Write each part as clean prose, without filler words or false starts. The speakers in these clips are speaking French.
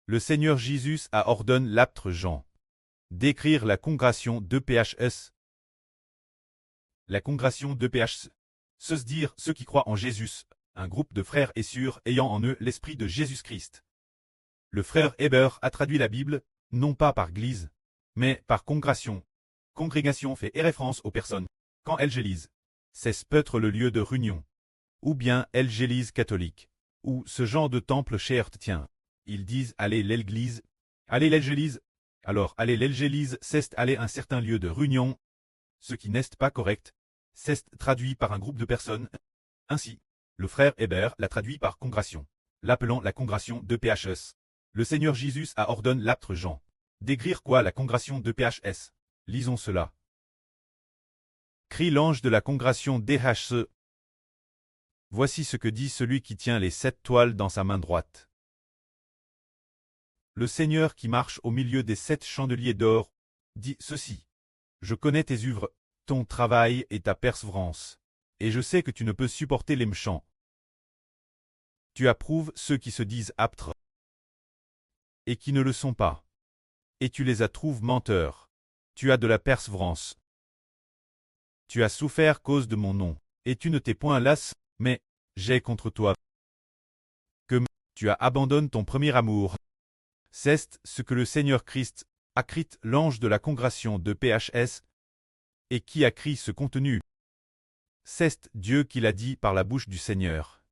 Le Seigneur Jésus a ordonné l'apôtre Jean d'écrire la congrégation de PHS. La congrégation de PHS, c'est dire ceux qui croient en Jésus, un groupe de frères et sœurs ayant en eux l'esprit de Jésus-Christ. Le frère Heber a traduit la Bible, non pas par Église, mais par congrégation. Congrégation fait référence aux personnes, quand elles lisent. C'est peut-être le lieu de réunion. Ou bien l'Église catholique. Ou ce genre de temple cher tient. Ils disent allez l'église, allez l'église. Alors allez l'église, c'est aller à un certain lieu de réunion. Ce qui n'est pas correct. C'est traduit par un groupe de personnes. Ainsi, le frère Heber l'a traduit par congrégation, l'appelant la congrégation de PHS. Le Seigneur Jésus a ordonné l'apôtre Jean d'écrire quoi la congrégation de PHS. Lisons cela. Crie l'ange de la congrégation DHC. Voici ce que dit celui qui tient les 7 toiles dans sa main droite. Le Seigneur qui marche au milieu des 7 chandeliers d'or, dit ceci. Je connais tes œuvres, ton travail et ta persévérance, et je sais que tu ne peux supporter les méchants. Tu approuves ceux qui se disent aptes et qui ne le sont pas. Et tu les trouves menteurs. Tu as de la persévérance. Tu as souffert cause de mon nom, et tu ne t'es point las, mais j'ai contre toi que tu as abandonné ton premier amour. C'est ce que le Seigneur Christ a écrit l'ange de la congrégation de PHS. Et qui a écrit ce contenu? C'est Dieu qui l'a dit par la bouche du Seigneur.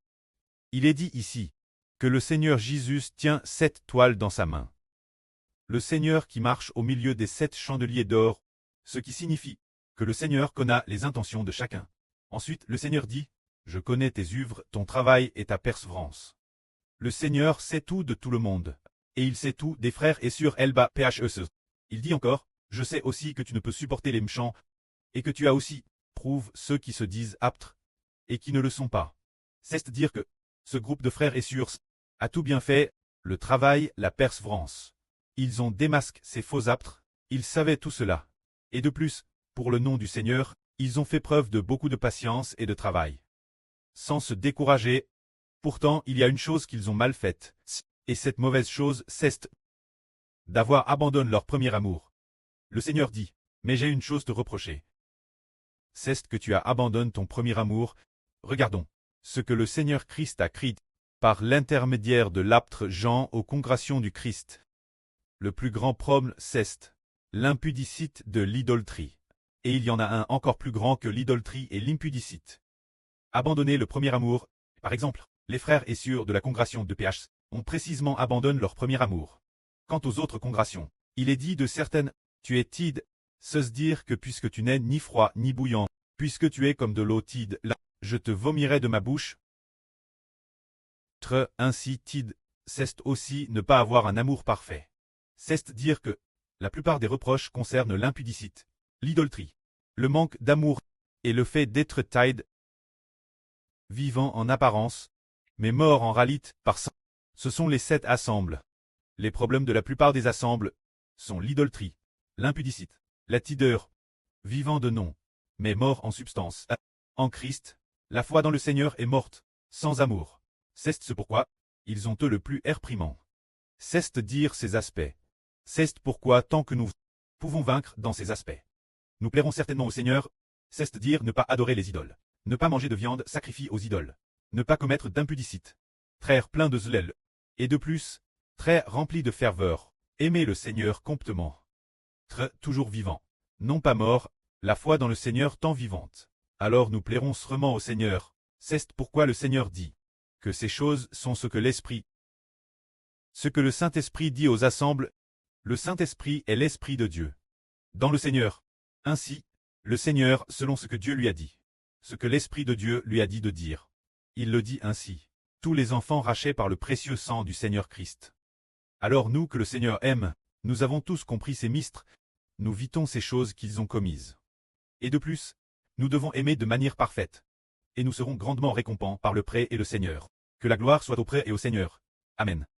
Il est dit ici que le Seigneur Jésus tient 7 toiles dans sa main. Le Seigneur qui marche au milieu des 7 chandeliers d'or, ce qui signifie que le Seigneur connaît les intentions de chacun. Ensuite, le Seigneur dit, « Je connais tes œuvres, ton travail et ta persévérance. » Le Seigneur sait tout de tout le monde, et il sait tout des frères et sœurs Elba PHEC. Il dit encore, « Je sais aussi que tu ne peux supporter les méchants, et que tu as aussi, prouve ceux qui se disent aptes, et qui ne le sont pas. » C'est-à-dire que ce groupe de frères et sœurs a tout bien fait, le travail, la persévérance. Ils ont démasqué ces faux apôtres, ils savaient tout cela. Et de plus, pour le nom du Seigneur, ils ont fait preuve de beaucoup de patience et de travail. Sans se décourager, pourtant il y a une chose qu'ils ont mal faite, et cette mauvaise chose, c'est d'avoir abandonné leur premier amour. Le Seigneur dit, mais j'ai une chose te reprocher. C'est que tu as abandonné ton premier amour. Regardons ce que le Seigneur Christ a écrit par l'intermédiaire de l'apôtre Jean aux congrégations du Christ. Le plus grand problème, c'est l'impudicite de l'idolâtrie. Et il y en a un encore plus grand que l'idolâtrie et l'impudicite. Abandonner le premier amour. Par exemple, les frères et sœurs de la congrégation de PH ont précisément abandonné leur premier amour. Quant aux autres congrégations, il est dit de certaines, tu es tide, se dire que puisque tu n'es ni froid ni bouillant, puisque tu es comme de l'eau tide, là, je te vomirai de ma bouche. Ainsi tide, c'est aussi ne pas avoir un amour parfait. C'est dire que la plupart des reproches concernent l'impudicite, l'idolâtrie, le manque d'amour et le fait d'être tide, vivant en apparence, mais mort en réalité par sang. Ce sont les 7 assembles. Les problèmes de la plupart des assembles sont l'idolâtrie, l'impudicite, la tideur, vivant de nom, mais mort en substance. En Christ, la foi dans le Seigneur est morte, sans amour. C'est ce pourquoi ils ont eux le plus réprimant. C'est dire ces aspects. C'est pourquoi tant que nous pouvons vaincre dans ces aspects, nous plairons certainement au Seigneur. C'est dire ne pas adorer les idoles, ne pas manger de viande sacrifiée aux idoles, ne pas commettre d'impudicite, très plein de zèle, et de plus, très rempli de ferveur, aimer le Seigneur promptement. Toujours vivant, non pas mort, la foi dans le Seigneur tant vivante. Alors nous plairons sûrement au Seigneur. C'est pourquoi le Seigneur dit que ces choses sont ce que l'Esprit, ce que le Saint-Esprit dit aux assembles. Le Saint-Esprit est l'Esprit de Dieu. Dans le Seigneur. Ainsi, le Seigneur, selon ce que Dieu lui a dit, ce que l'Esprit de Dieu lui a dit de dire. Il le dit ainsi. Tous les enfants rachetés par le précieux sang du Seigneur Christ. Alors nous que le Seigneur aime, nous avons tous compris ces mystres, nous vitons ces choses qu'ils ont commises. Et de plus, nous devons aimer de manière parfaite. Et nous serons grandement récompensés par le prêt et le Seigneur. Que la gloire soit au prêt et au Seigneur. Amen.